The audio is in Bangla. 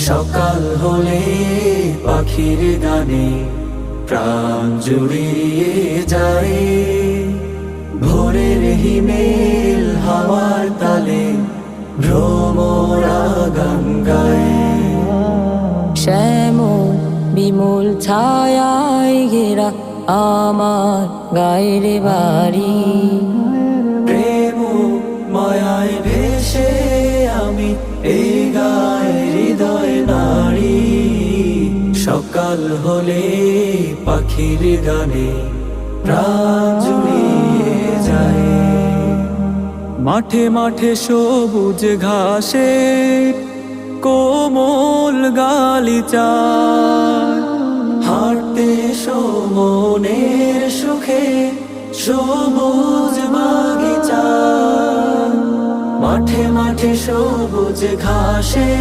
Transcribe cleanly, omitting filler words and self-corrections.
সকাল হলে পাখির গানে প্রাণ জুড়িয়ে যায়, ভোরের হিমেল হাওয়ার তালে ভ্রমরা গান গায়। শ্যামল বিমল ছায়ায় ঘেরা আমার গায়ের বাড়ি, প্রেম মায়ায় ভেসে আমি এই গায়ে হৃদয় নারী। সকাল হলে পাখির গানে প্রাণ জুড়িয়ে যায়। মাঠে মাঠে সবুজ ঘাসে কোমল গালিচা, হাঁটতে মনের সুখে সবুজ বাগিচা। মাঠে মাঠে সবুজ ঘাসে